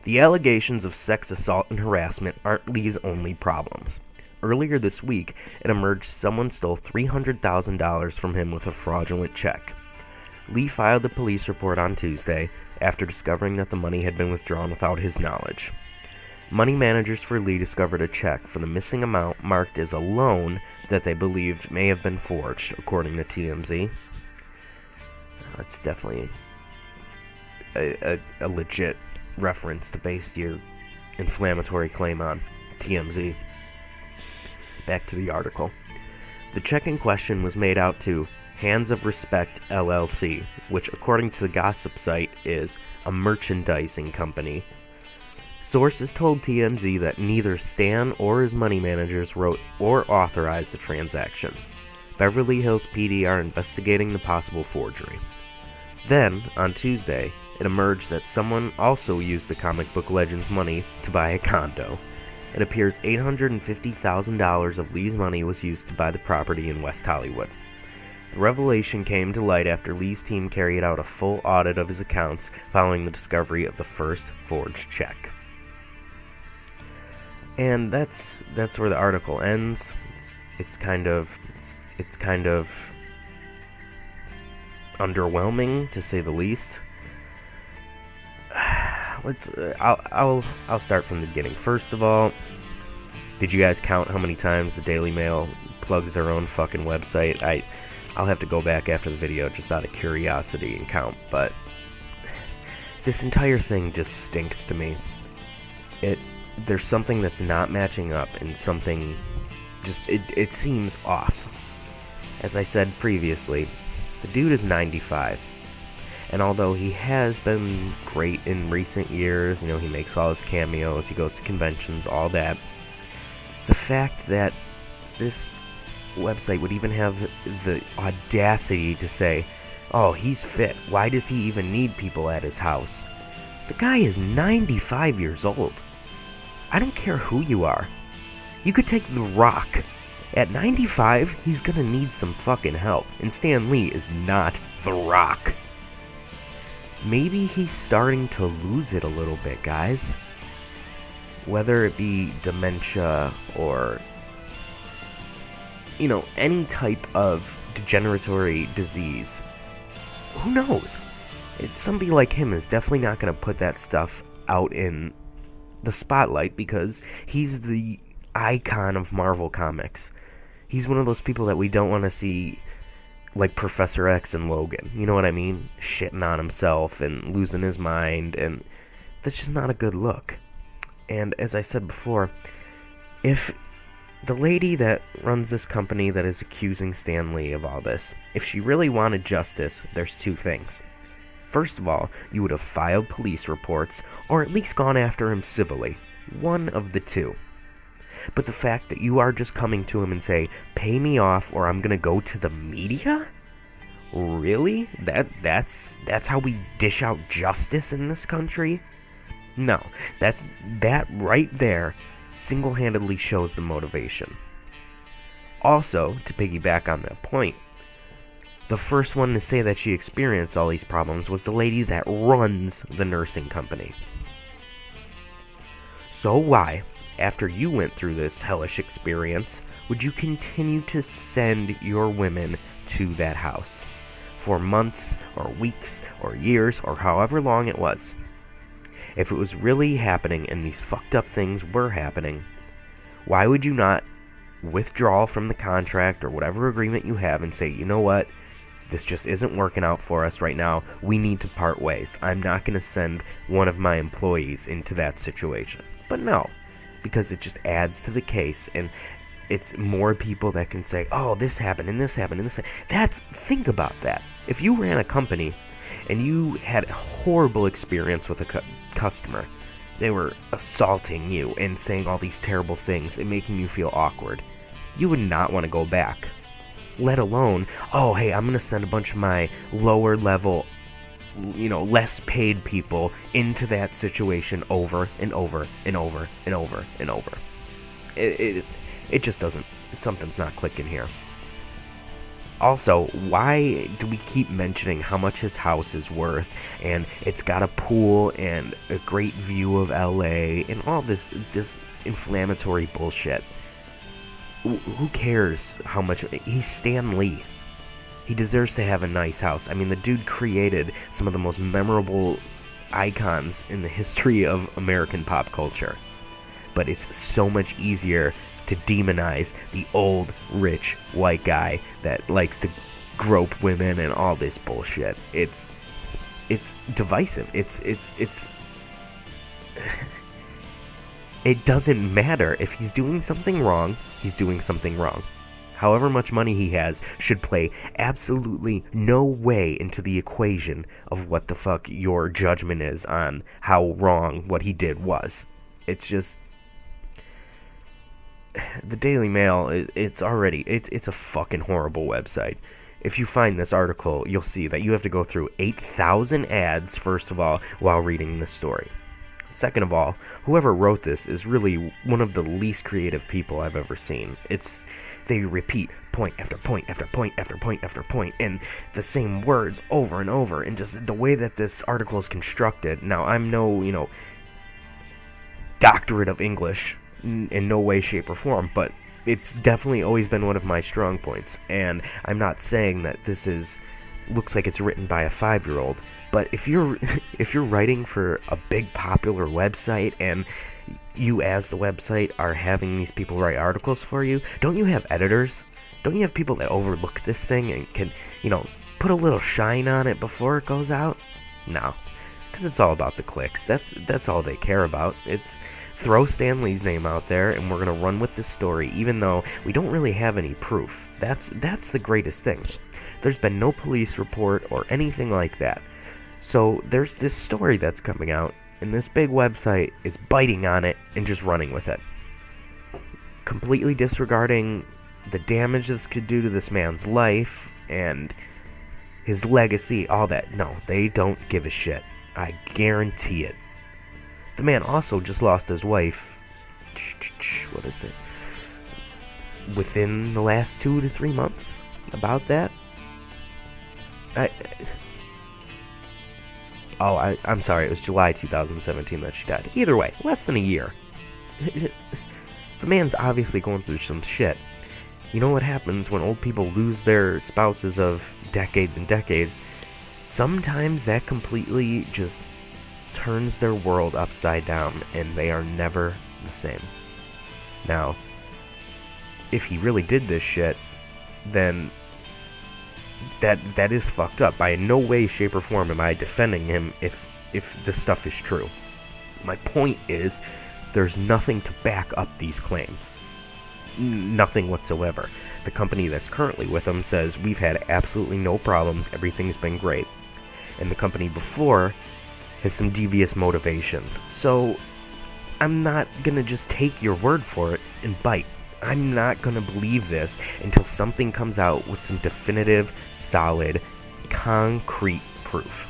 The allegations of sex assault and harassment aren't Lee's only problems. Earlier this week, it emerged someone stole $300,000 from him with a fraudulent check. Lee filed a police report on Tuesday after discovering that the money had been withdrawn without his knowledge. Money managers for Lee discovered a check for the missing amount marked as a loan that they believed may have been forged, according to TMZ. That's definitely a legit reference to base your inflammatory claim on. TMZ. Back to the article. The check in question was made out to Hands of Respect LLC, which according to the gossip site is a merchandising company. Sources told TMZ that neither Stan or his money managers wrote or authorized the transaction. Beverly Hills PD are investigating the possible forgery. Then, on Tuesday, it emerged that someone also used the comic book legend's money to buy a condo. It appears $850,000 of Lee's money was used to buy the property in West Hollywood. The revelation came to light after Lee's team carried out a full audit of his accounts following the discovery of the first forged check. And that's where the article ends. It's kind of underwhelming, to say the least. I'll start from the beginning. First of all, did you guys count how many times the Daily Mail plugged their own fucking website? I'll have to go back after the video just out of curiosity and count, but this entire thing just stinks to me. There's something that's not matching up, and something just it seems off. As I said previously, the dude is 95. And although he has been great in recent years, he makes all his cameos, he goes to conventions, all that, the fact that this website would even have the audacity to say, oh, he's fit, why does he even need people at his house? The guy is 95 years old. I don't care who you are. You could take The Rock. At 95, he's gonna need some fucking help, and Stan Lee is not The Rock. Maybe he's starting to lose it a little bit, guys. Whether it be dementia or, any type of degeneratory disease. Who knows? Somebody like him is definitely not going to put that stuff out in the spotlight because he's the icon of Marvel Comics. He's one of those people that we don't want to see, like Professor X and Logan, you know what I mean? Shitting on himself and losing his mind, and that's just not a good look. And as I said before, if the lady that runs this company that is accusing Stan Lee of all this, if she really wanted justice, there's two things. First of all, you would have filed police reports, or at least gone after him civilly. One of the two. But the fact that you are just coming to him and say, pay me off or I'm gonna go to the media? Really? That's how we dish out justice in this country? No, that right there single-handedly shows the motivation. Also, to piggyback on that point, the first one to say that she experienced all these problems was the lady that runs the nursing company. So why, after you went through this hellish experience, would you continue to send your women to that house? For months, or weeks, or years, or however long it was. If it was really happening and these fucked up things were happening, why would you not withdraw from the contract or whatever agreement you have and say, you know what, this just isn't working out for us right now, we need to part ways. I'm not going to send one of my employees into that situation. But no, because it just adds to the case, and it's more people that can say, oh, this happened, and this happened, and this happened. Think about that. If you ran a company and you had a horrible experience with a customer, they were assaulting you and saying all these terrible things and making you feel awkward, you would not want to go back. Let alone, oh, hey, I'm going to send a bunch of my lower level, less paid people into that situation over and over and over and over and over. It just doesn't, something's not clicking here. Also, why do we keep mentioning how much his house is worth, and it's got a pool and a great view of LA and all this inflammatory bullshit? Who cares how much? He's Stan Lee. He deserves to have a nice house. I mean, the dude created some of the most memorable icons in the history of American pop culture. But it's so much easier to demonize the old, rich, white guy that likes to grope women and all this bullshit. It's divisive. It's it doesn't matter. If he's doing something wrong, he's doing something wrong. However much money he has should play absolutely no way into the equation of what the fuck your judgment is on how wrong what he did was. It's just... The Daily Mail, it's a fucking horrible website. If you find this article, you'll see that you have to go through 8,000 ads, first of all, while reading the story. Second of all, whoever wrote this is really one of the least creative people I've ever seen. They repeat point after point after point after point after point, and the same words over and over, and just the way that this article is constructed. Now, I'm no, doctorate of English, in no way, shape, or form, but it's definitely always been one of my strong points. And I'm not saying that this looks like it's written by a 5-year-old, but if you're writing for a big popular website and you as the website are having these people write articles for you, don't you have editors? Don't you have people that overlook this thing and can, put a little shine on it before it goes out? No, because it's all about the clicks. That's all they care about. It's throw Stan Lee's name out there, and we're gonna run with this story, even though we don't really have any proof. That's the greatest thing. There's been no police report or anything like that. So there's this story that's coming out, and this big website is biting on it and just running with it, completely disregarding the damage this could do to this man's life and his legacy, all that. No, they don't give a shit. I guarantee it. The man also just lost his wife, what is it, within the last 2 to 3 months, about that. I'm sorry, it was July 2017 that she died. Either way, less than a year. The man's obviously going through some shit. You know what happens when old people lose their spouses of decades and decades? Sometimes that completely just turns their world upside down, and they are never the same. Now, if he really did this shit, then that is fucked up. By no way, shape, or form am I defending him if this stuff is true. My point is, there's nothing to back up these claims. Nothing whatsoever. The company that's currently with him says, we've had absolutely no problems, everything's been great. And the company before has some devious motivations. So I'm not gonna just take your word for it and bite. I'm not gonna believe this until something comes out with some definitive, solid, concrete proof.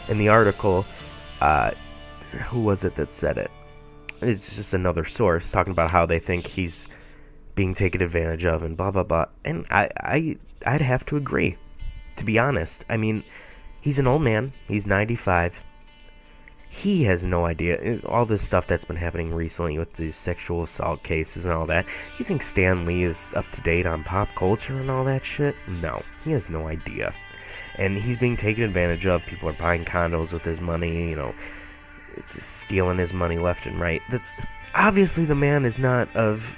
In the article, who was it that said it? It's just another source talking about how they think he's being taken advantage of and blah blah blah. And I'd have to agree, to be honest. I mean, he's an old man. He's 95. He has no idea. All this stuff that's been happening recently with these sexual assault cases and all that. You think Stan Lee is up to date on pop culture and all that shit? No, he has no idea. And he's being taken advantage of. People are buying condos with his money, just stealing his money left and right. That's obviously, the man is not of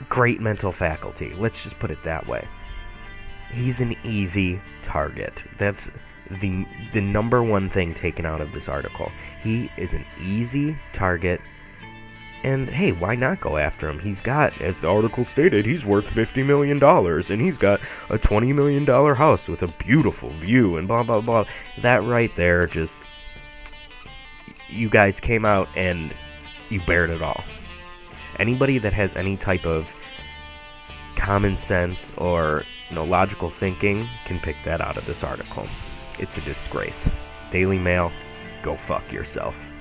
great mental faculty. Let's just put it that way. He's an easy target. That's the number one thing taken out of this article. He is an easy target, and hey, why not go after him? He's got, as the article stated, he's worth $50 million, and he's got a $20 million house with a beautiful view, and blah, blah, blah. That right there, just, you guys came out and you bared it all. Anybody that has any type of common sense or logical thinking can pick that out of this article. It's a disgrace. Daily Mail, go fuck yourself.